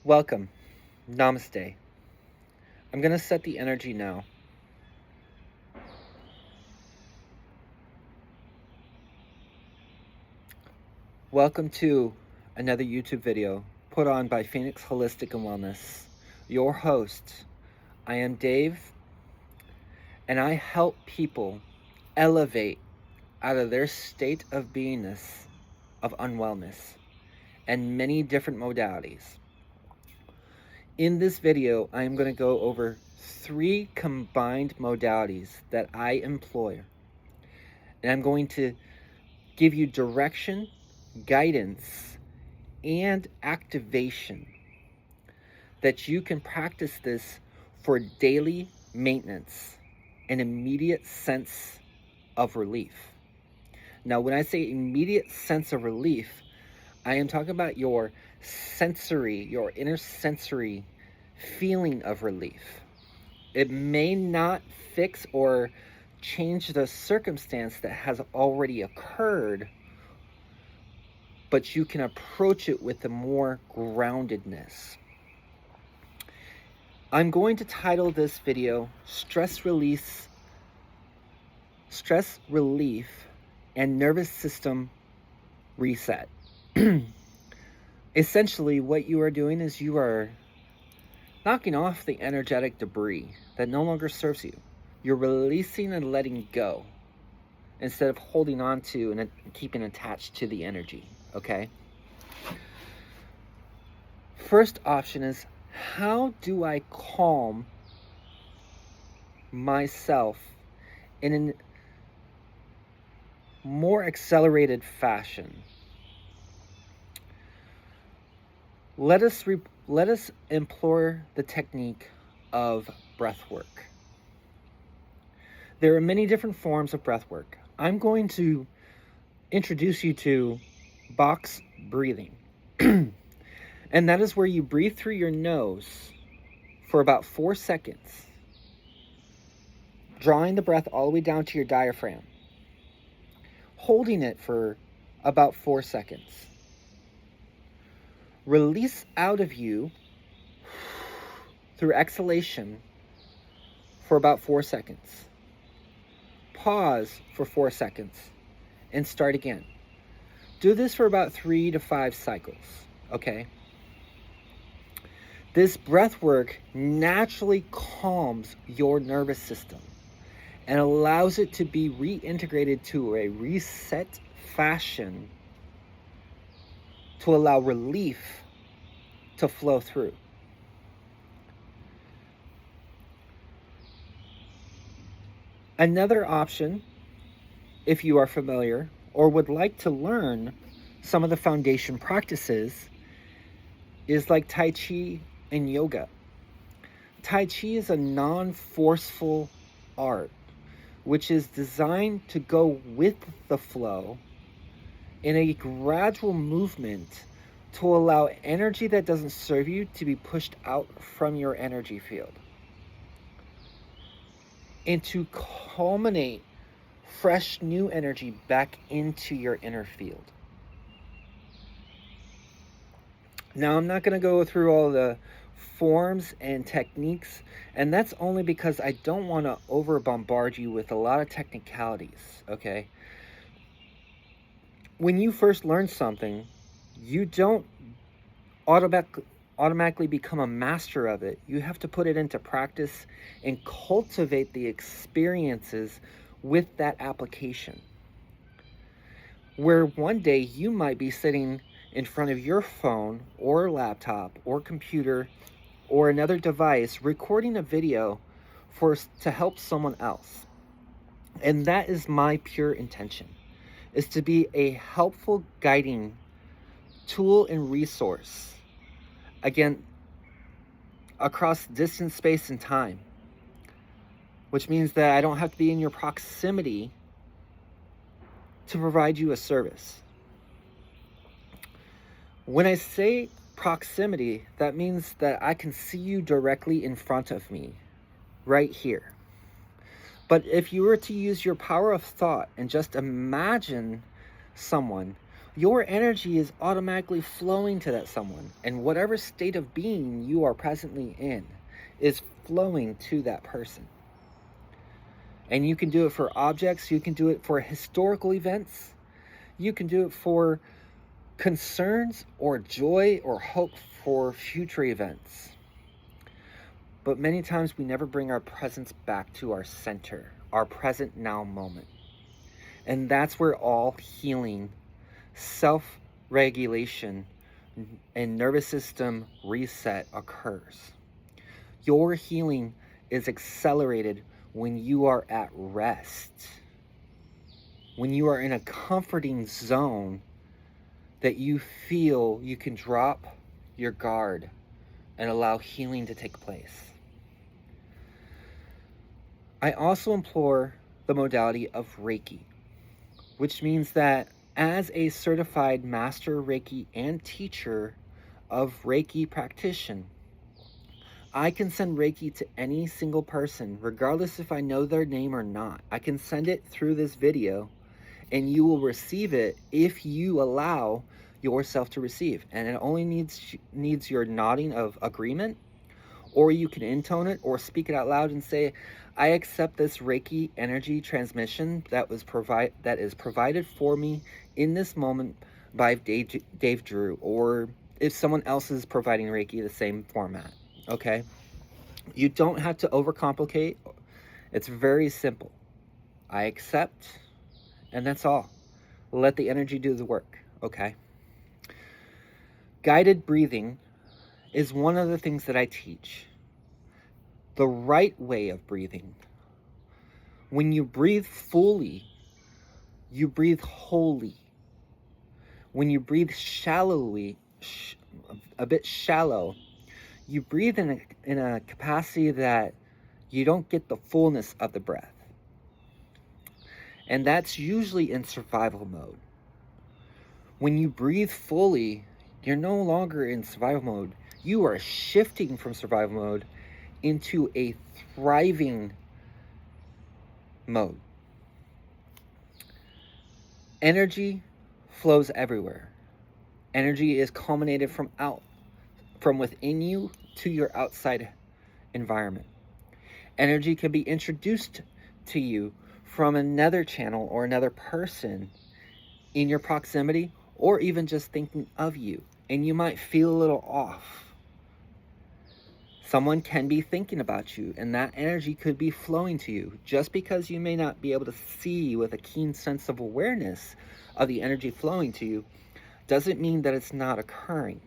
Welcome. Namaste. I'm going to set the energy now. Welcome to another YouTube video put on by Phoenix Holistic and Wellness. Your host. I am Dave, and I help people elevate out of their state of beingness, of unwellness, and many different modalities. In this video, I am going to go over 3 combined modalities that I employ. And I'm going to give you direction, guidance, and activation that you can practice this for daily maintenance and immediate sense of relief. Now, when I say immediate sense of relief, I am talking about your sensory, your inner sensory feeling of relief. It may not fix or change the circumstance that has already occurred, but you can approach it with a more groundedness. I'm going to title this video Stress Relief and Nervous System Reset. Essentially, what you are doing is you are knocking off the energetic debris that no longer serves you. You're releasing and letting go instead of holding on to and keeping attached to the energy, okay? First option is, how do I calm myself in a more accelerated fashion? Let us employ the technique of breath work. There are many different forms of breath work. I'm going to introduce you to box breathing. And that is where you breathe through your nose for about 4 seconds, drawing the breath all the way down to your diaphragm, holding it for about 4 seconds. Release out of you through exhalation for about 4 seconds. Pause for 4 seconds and start again. Do this for about 3 to 5 cycles, okay? This breath work naturally calms your nervous system and allows it to be reintegrated to a reset fashion to allow relief to flow through. Another option, if you are familiar or would like to learn some of the foundation practices, is like Tai Chi and yoga. Tai Chi is a non-forceful art, which is designed to go with the flow in a gradual movement to allow energy that doesn't serve you to be pushed out from your energy field and to culminate fresh new energy back into your inner field. Now, I'm not going to go through all the forms and techniques, and that's only because I don't want to over bombard you with a lot of technicalities, okay? When you first learn something, you don't automatically become a master of it. You have to put it into practice and cultivate the experiences with that application. Where one day you might be sitting in front of your phone or laptop or computer or another device recording a video to help someone else. And that is my pure intention, is to be a helpful guiding tool and resource, again, across distance, space, and time, which means that I don't have to be in your proximity to provide you a service. When I say proximity, that means that I can see you directly in front of me, right here. But if you were to use your power of thought and just imagine someone your energy is automatically flowing to that someone, and whatever state of being you are presently in is flowing to that person. And you can do it for objects, you can do it for historical events, you can do it for concerns or joy or hope for future events. But many times we never bring our presence back to our center, our present now moment. And that's where all healing, self-regulation, and nervous system reset occurs. Your healing is accelerated when you are at rest, when you are in a comforting zone that you feel you can drop your guard and allow healing to take place. I also implore the modality of Reiki, which means that as a certified master Reiki and teacher of Reiki practitioner, I can send Reiki to any single person, regardless if I know their name or not. I can send it through this video, and you will receive it if you allow yourself to receive. And it only needs your nodding of agreement, or you can intone it or speak it out loud and say, I accept this Reiki energy transmission that is provided for me in this moment by Dave Drew, or if someone else is providing Reiki, the same format. Okay? You don't have to overcomplicate. It's very simple. I accept, and that's all. Let the energy do the work. Okay? Guided breathing is one of the things that I teach. The right way of breathing. When you breathe fully, you breathe wholly. When you breathe shallowly, a bit shallow, you breathe in a capacity that you don't get the fullness of the breath. And that's usually in survival mode. When you breathe fully, you're no longer in survival mode. You are shifting from survival mode into a thriving mode. Energy flows everywhere. Energy is culminated from within you to your outside environment. Energy can be introduced to you from another channel or another person in your proximity, or even just thinking of you, and you might feel a little off. Someone can be thinking about you, and that energy could be flowing to you. Just because you may not be able to see with a keen sense of awareness of the energy flowing to you doesn't mean that it's not occurring.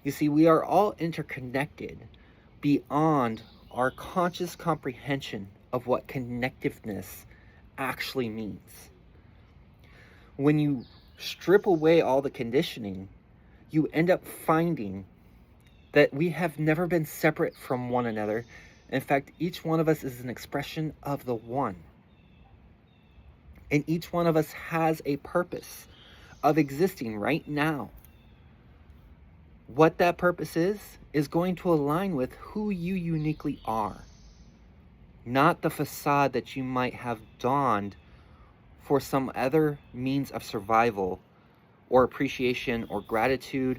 You see, we are all interconnected beyond our conscious comprehension of what connectiveness actually means. When you strip away all the conditioning, you end up finding that we have never been separate from one another. In fact, each one of us is an expression of the one. And each one of us has a purpose of existing right now. What that purpose is going to align with who you uniquely are, not the facade that you might have donned for some other means of survival or appreciation or gratitude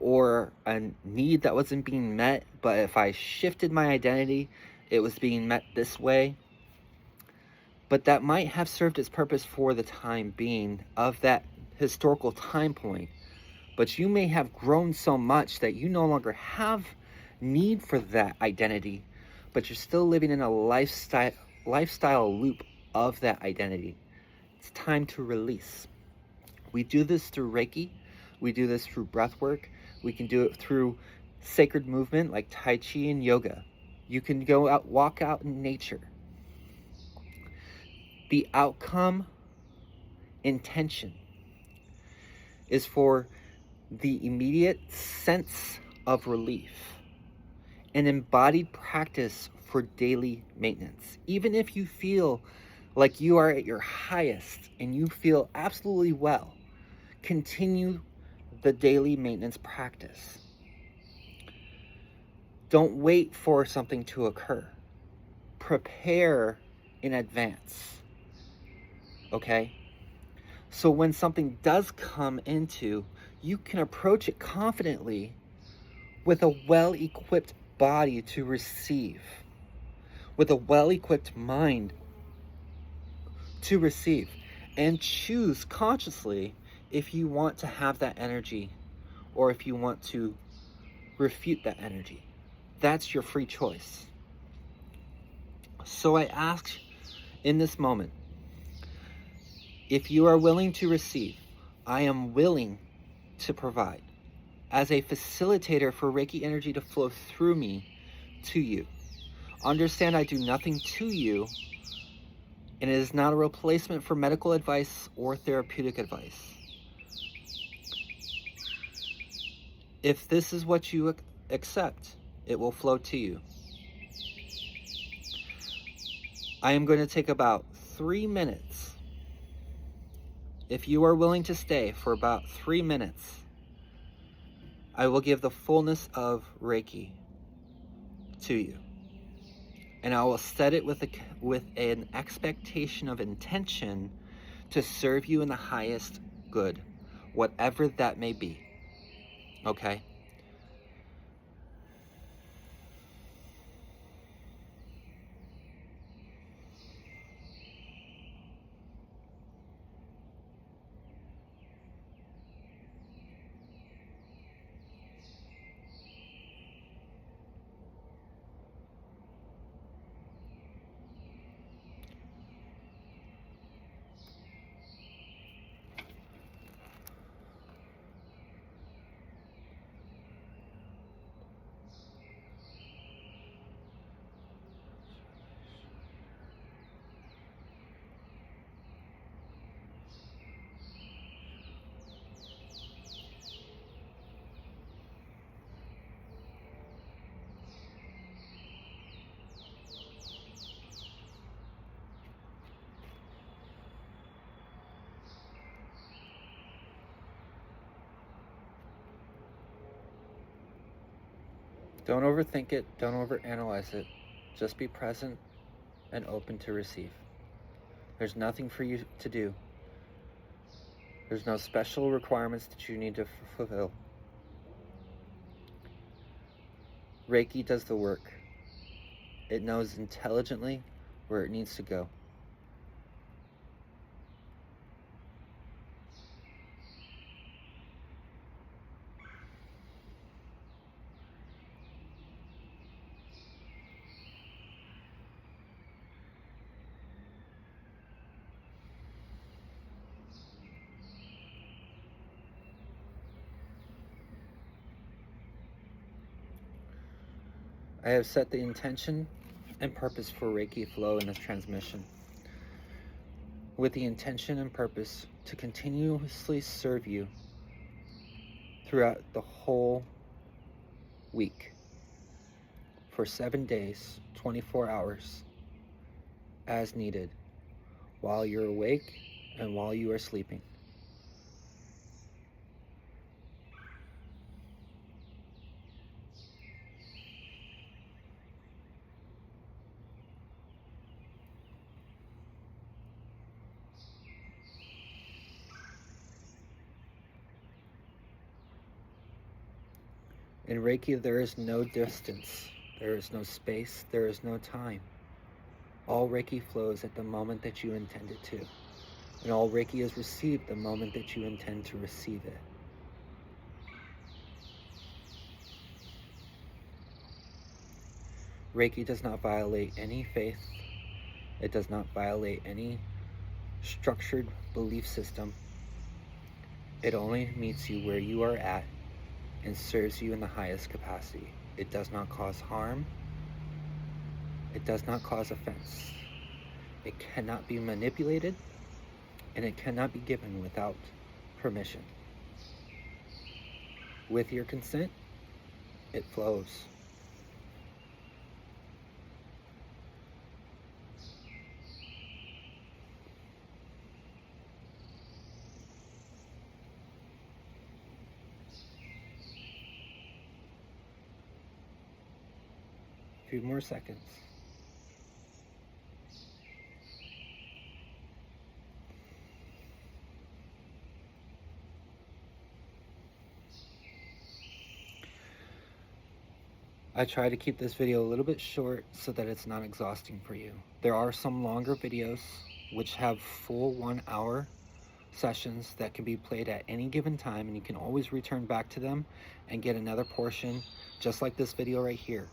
or a need that wasn't being met, but if I shifted my identity, it was being met this way. But that might have served its purpose for the time being of that historical time point. But you may have grown so much that you no longer have need for that identity, but you're still living in a lifestyle loop of that identity. It's time to release. We do this through Reiki. We do this through breath work. We can do it through sacred movement like Tai Chi and yoga. You can go out, walk out in nature. The outcome intention is for the immediate sense of relief, an embodied practice for daily maintenance. Even if you feel like you are at your highest and you feel absolutely well, continue the daily maintenance practice. Don't wait for something to occur. Prepare in advance. Okay? So when something does come into, you can approach it confidently with a well-equipped body to receive, with a well-equipped mind to receive, and choose consciously if you want to have that energy or if you want to refute that energy. That's your free choice. So I ask in this moment, if you are willing to receive, I am willing to provide as a facilitator for Reiki energy to flow through me to you. Understand I do nothing to you, and it is not a replacement for medical advice or therapeutic advice. If this is what you accept, it will flow to you. I am going to take about 3 minutes. If you are willing to stay for about 3 minutes, I will give the fullness of Reiki to you. And I will set it with an expectation of intention to serve you in the highest good, whatever that may be. Okay? Don't overthink it. Don't overanalyze it. Just be present and open to receive. There's nothing for you to do. There's no special requirements that you need to fulfill. Reiki does the work. It knows intelligently where it needs to go. I have set the intention and purpose for Reiki flow in this transmission, with the intention and purpose to continuously serve you throughout the whole week for 7 days, 24 hours, as needed, while you're awake and while you are sleeping. In Reiki, there is no distance, there is no space, there is no time. All Reiki flows at the moment that you intend it to, and all Reiki is received the moment that you intend to receive it. Reiki does not violate any faith. It does not violate any structured belief system. It only meets you where you are at and serves you in the highest capacity. It does not cause harm. It does not cause offense. It cannot be manipulated, and it cannot be given without permission. With your consent, it flows. A few more seconds. I try to keep this video a little bit short so that it's not exhausting for you. There are some longer videos which have full 1 hour sessions that can be played at any given time, and you can always return back to them and get another portion just like this video right here.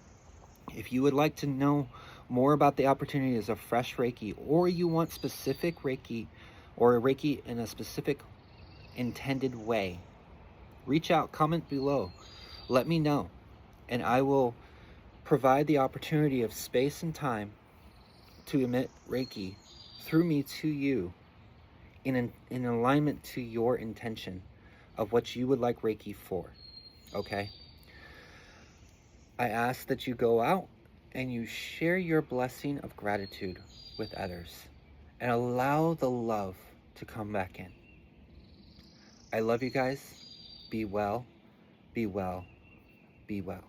If you would like to know more about the opportunities of fresh Reiki, or you want specific Reiki or a Reiki in a specific intended way, reach out, comment below, let me know, and I will provide the opportunity of space and time to emit Reiki through me to you in alignment to your intention of what you would like Reiki for, okay? I ask that you go out and you share your blessing of gratitude with others and allow the love to come back in. I love you guys. Be well, be well, be well.